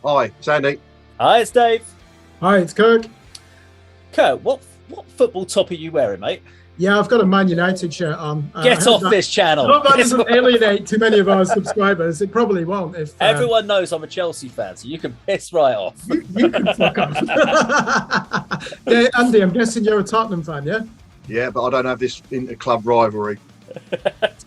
Hi, Sandy. Hi, it's Dave. Hi, it's Kirk. Kurt, what football top are you wearing, mate? Yeah, I've got a Man United shirt on. Get off this channel. I hope that doesn't alienate too many of our subscribers. It probably won't. If Everyone knows I'm a Chelsea fan, so you can piss right off. you can fuck off. Yeah, Andy, I'm guessing you're a Tottenham fan, yeah? Yeah, but I don't have this inter-club rivalry.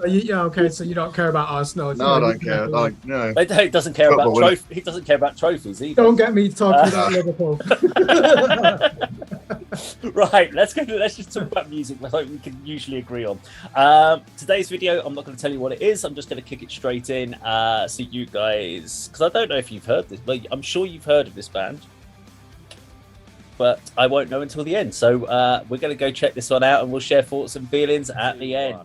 Okay, so you don't care about Arsenal. No, I don't care. No. He doesn't care about Football, innit? trophies. He doesn't care about trophies either. Don't get me talking about Liverpool. Right, let's just talk about music like we can usually agree on. Today's video, I'm not going to tell you what it is. I'm just going to kick it straight in, so you guys, because I don't know if you've heard this, but I'm sure you've heard of this band, but I won't know until the end. So we're going to go check this one out, and we'll share thoughts and feelings at the end.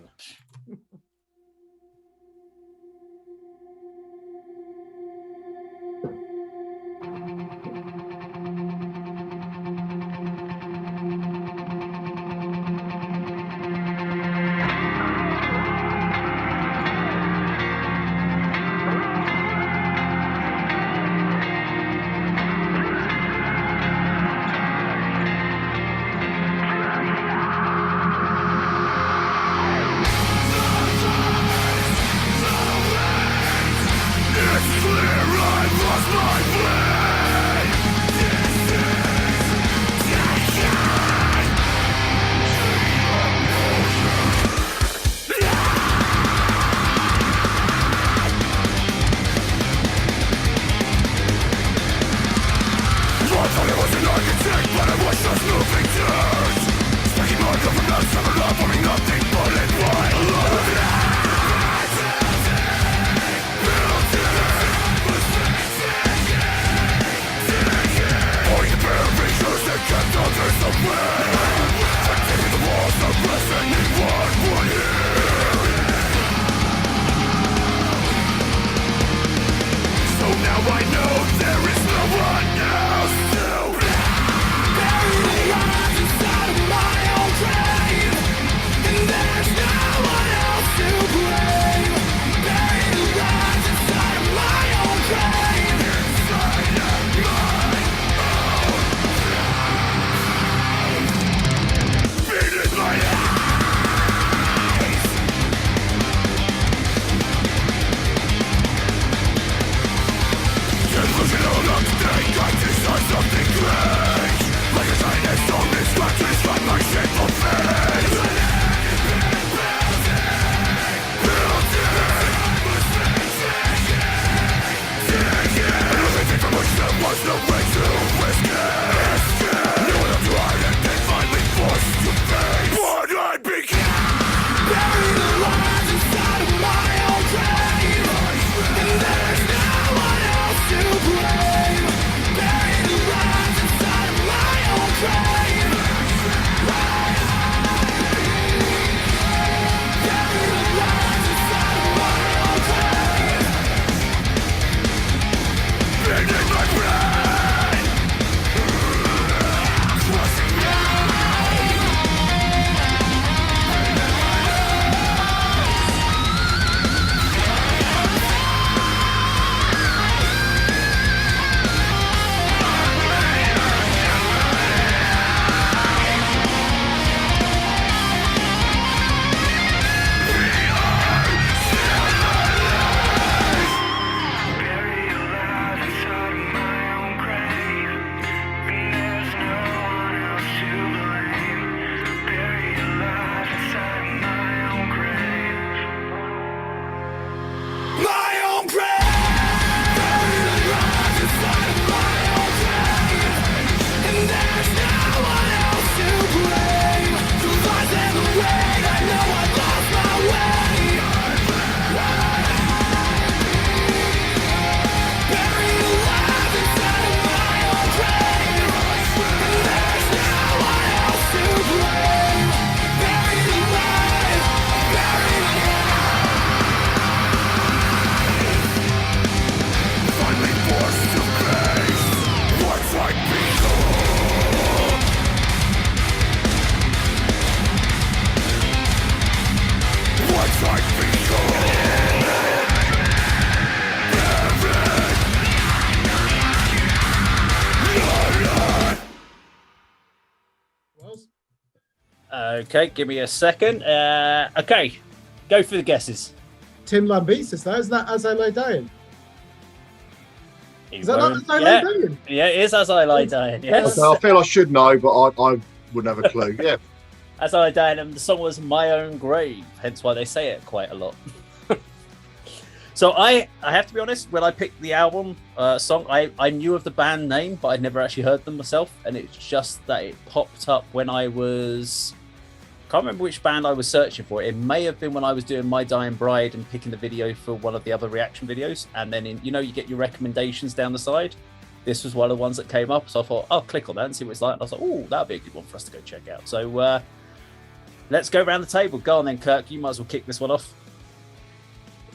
Okay, give me a second. Okay, go for the guesses. Tim Lambesis, isn't that As I Lay Dying? He Is that not won't- As I Lay Dying? Yeah, it is As I Lie Dying. Yes. Okay, I feel I should know, but I wouldn't have a clue. Yeah. As I Lie Dying, and the song was My Own Grave, hence why they say it quite a lot. So I have to be honest, when I picked the album song, I knew of the band name, but I'd never actually heard them myself. And it's just that it popped up when I was... can't remember which band I was searching for. It may have been when I was doing My Dying Bride and picking the video for one of the other reaction videos. And then, you get your recommendations down the side. This was one of the ones that came up. So I thought, I'll click on that and see what it's like. And I was like, oh, that'd be a good one for us to go check out. So let's go around the table. Go on then, Kirk. You might as well kick this one off.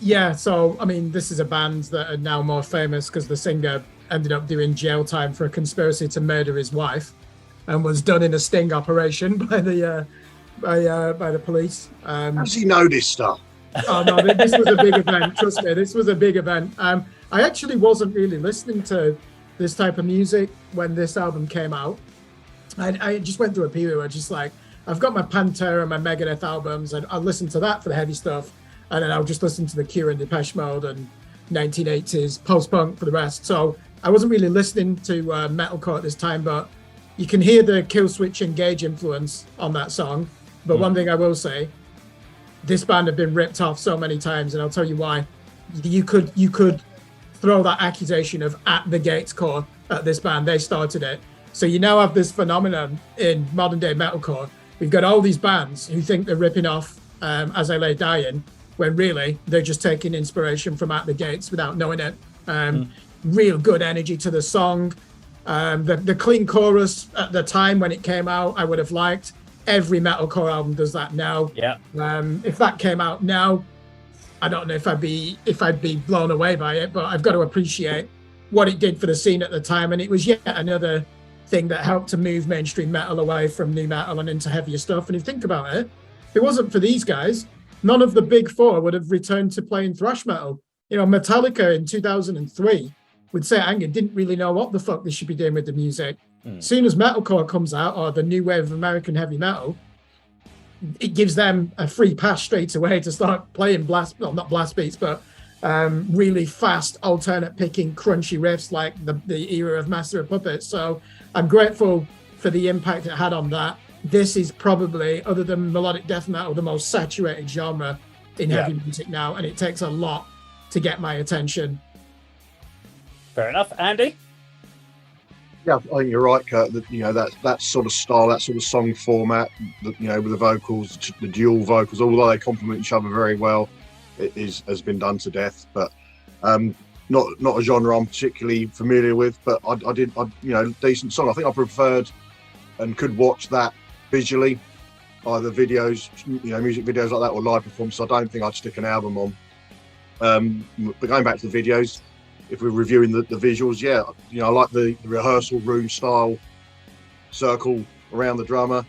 Yeah, so, I mean, this is a band that are now more famous because the singer ended up doing jail time for a conspiracy to murder his wife and was done in a sting operation by the police. How does he know this stuff? Oh, no, this was a big event. Trust me, this was a big event. I actually wasn't really listening to this type of music when this album came out. I just went through a period where just like, I've got my Pantera and my Megadeth albums, and I listen to that for the heavy stuff. And then I'll just listen to The Cure and Depeche Mode and 1980s post-punk for the rest. So I wasn't really listening to metalcore at this time, but you can hear the Killswitch Engage influence on that song. But one thing I will say, this band have been ripped off so many times, and I'll tell you why. You could throw that accusation of at the gates core at this band. They started it. So you now have this phenomenon in modern day metalcore. We've got all these bands who think they're ripping off As I Lay Dying, when really they're just taking inspiration from At the Gates without knowing it. Real good energy to the song. The clean chorus at the time when it came out, I would have liked. Every metalcore album does that now. Yeah. If that came out now, I don't know if I'd be blown away by it, but I've got to appreciate what it did for the scene at the time. And it was yet another thing that helped to move mainstream metal away from new metal and into heavier stuff. And if you think about it, if it wasn't for these guys, none of the big four would have returned to playing thrash metal. Metallica in 2003 would say Anger didn't really know what the fuck they should be doing with the music. Soon as metalcore comes out, or the new wave of American heavy metal, it gives them a free pass straight away to start playing not blast beats, but really fast alternate picking crunchy riffs like the era of Master of Puppets. So I'm grateful for the impact it had on that. This is probably, other than melodic death metal, the most saturated genre in heavy music now, and it takes a lot to get my attention. Fair enough. Andy? Yeah, I think you're right, Kurt. That sort of style, that sort of song format, with the vocals, the dual vocals, although they complement each other very well, has been done to death. But not a genre I'm particularly familiar with. But I did, decent song. I think I preferred and could watch that visually, either videos, music videos like that, or live performances. I don't think I'd stick an album on. But going back to the videos, if we're reviewing the visuals, I like the rehearsal room style circle around the drummer.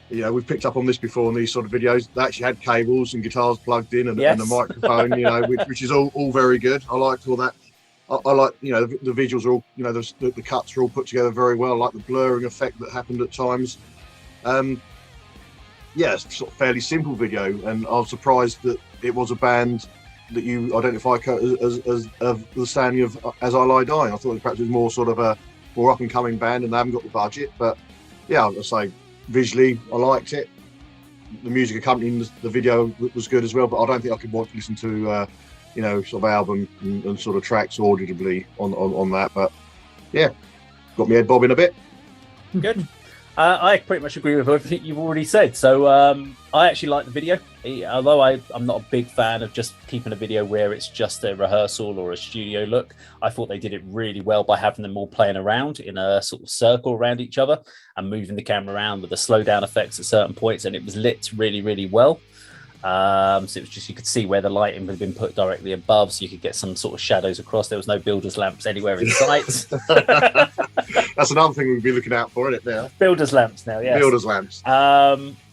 We've picked up on this before in these sort of videos. They actually had cables and guitars plugged in and a microphone, which is all very good. I liked all that. I like, the visuals are all, the cuts are all put together very well. I like the blurring effect that happened at times. It's sort of fairly simple video, and I was surprised that it was a band that you identify as the standing of As I Lie Dying. I thought perhaps it was more sort of a more up and coming band, and they haven't got the budget. But I'd say visually I liked it. The music accompanying the video was good as well. But I don't think I could listen to sort of album and sort of tracks audibly on that. But got my head bobbing a bit. Good. I pretty much agree with everything you've already said. So I actually like the video, although I'm not a big fan of just keeping a video where it's just a rehearsal or a studio look. I thought they did it really well by having them all playing around in a sort of circle around each other and moving the camera around with the slow down effects at certain points, and it was lit really, really well. So it was just, you could see where the lighting had been put directly above, so you could get some sort of shadows across. There was no builder's lamps anywhere in sight. That's another thing we'd be looking out for, isn't it? Now builder's lamps yes. Builder's lamps.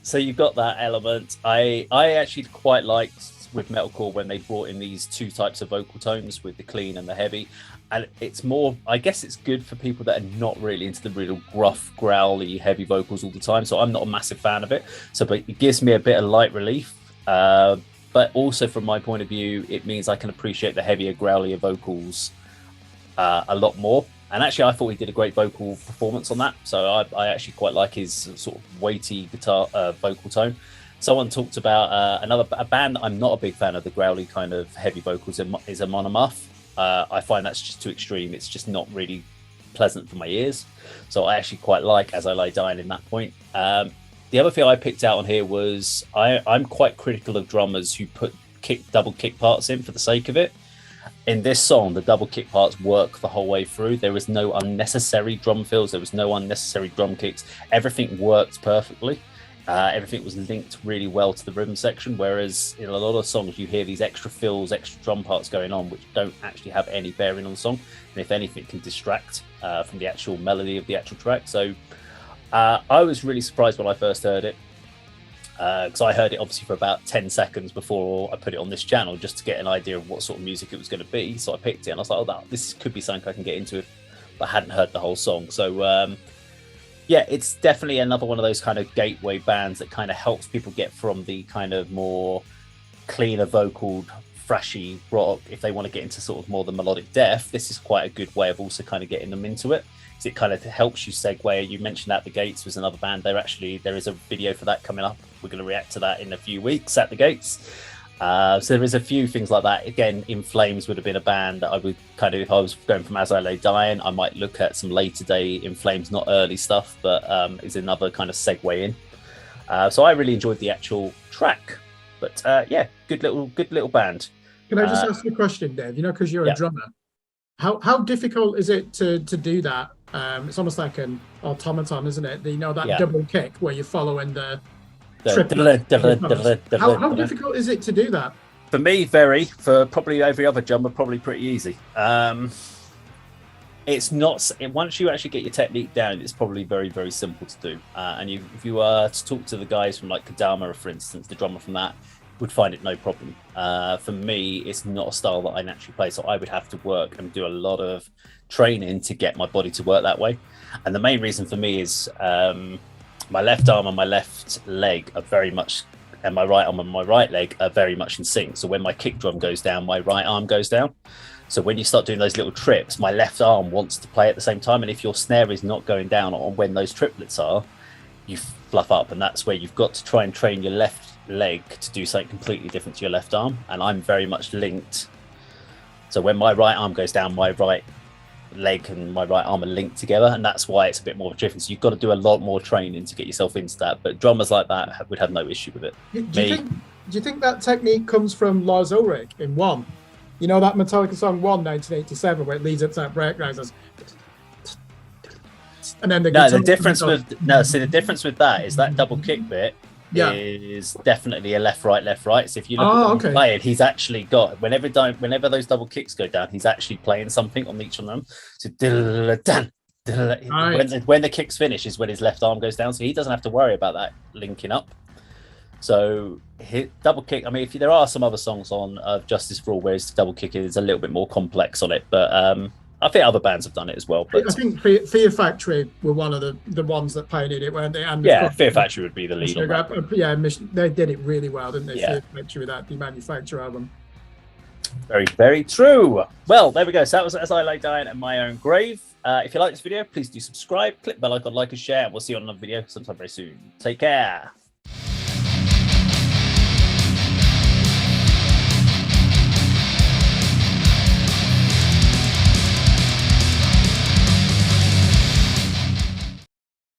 So you've got that element. I actually quite liked with metalcore when they brought in these two types of vocal tones with the clean and the heavy, and it's more, I guess it's good for people that are not really into the real gruff, growly, heavy vocals all the time. So I'm not a massive fan of it. So, but it gives me a bit of light relief. But also from my point of view, it means I can appreciate the heavier, growlier vocals a lot more. And actually, I thought he did a great vocal performance on that. So I actually quite like his sort of weighty guitar vocal tone. Someone talked about a band that I'm not a big fan of, the growly kind of heavy vocals, is a Monomuff. I find that's just too extreme. It's just not really pleasant for my ears. So I actually quite like As I Lie Dying in that point. The other thing I picked out on here was I'm quite critical of drummers who put double kick parts in for the sake of it. In this song, the double kick parts work the whole way through. There was no unnecessary drum fills. There was no unnecessary drum kicks. Everything worked perfectly. Everything was linked really well to the rhythm section, whereas in a lot of songs you hear these extra fills, extra drum parts going on, which don't actually have any bearing on the song. And if anything, can distract from the actual melody of the actual track. So I was really surprised when I first heard it. Because I heard it obviously for about 10 seconds before I put it on this channel, just to get an idea of what sort of music it was going to be. So I picked it and I was like, oh, this could be something I can get into if I hadn't heard the whole song. So yeah, it's definitely another one of those kind of gateway bands that kind of helps people get from the kind of more cleaner vocaled, thrashy rock. If they want to get into sort of more the melodic death, this is quite a good way of also kind of getting them into it. It kind of helps you segue. You mentioned At the Gates was another band. There is a video for that coming up. We're going to react to that in a few weeks. At the Gates. So there is a few things like that. Again, In Flames would have been a band that I would kind of, if I was going from As I Lay Dying, I might look at some later day In Flames, not early stuff, but is another kind of segue in. So I really enjoyed the actual track. But yeah, good little band. Can I just ask you a question, Dave? You know, because you're a drummer, how difficult is it to do that? It's almost like an automaton, isn't it? You know, that double kick where you're following the how difficult is it to do that? For me, very. For probably every other drummer, probably pretty easy. It's not, once you actually get your technique down, it's probably very, very simple to do. And if you were to talk to the guys from like Kadama, for instance, the drummer from that, would find it no problem. For me, it's not a style that I naturally play, so I would have to work and do a lot of training to get my body to work that way. And the main reason for me is my left arm and my left leg are very much, and my right arm and my right leg are very much in sync. So when my kick drum goes down, my right arm goes down. So when you start doing those little trips, my left arm wants to play at the same time. And if your snare is not going down on when those triplets are, you fluff up. And that's where you've got to try and train your left leg to do something completely different to your left arm. And I'm very much linked. So when my right arm goes down, my right leg and my right arm are linked together, and that's why it's a bit more of a difference. So you've got to do a lot more training to get yourself into that, but drummers like that would have no issue with it. Do you think that technique comes from Lars Ulrich in One? You know that Metallica song One, 1987, where it leads up to that breakdown, and then the difference with that is that double kick bit is definitely a left right. So if you look at him playing, he's actually got whenever those double kicks go down, he's actually playing something on each of them. So when the kicks finish is when his left arm goes down, so he doesn't have to worry about that linking up. So double kick, I mean, if there are some other songs on Justice for All where his double kick is a little bit more complex on it, but I think other bands have done it as well. But I think Fear Factory were one of the ones that pioneered it, weren't they? And Fear Factory would be the lead on that. Yeah, they did it really well, didn't they? Fear Factory with that Demanufacture album. Very, very true. Well, there we go. So that was As I Lay Dying at My Own Grave. If you like this video, please do subscribe, click the bell icon, like and share. We'll see you on another video sometime very soon. Take care.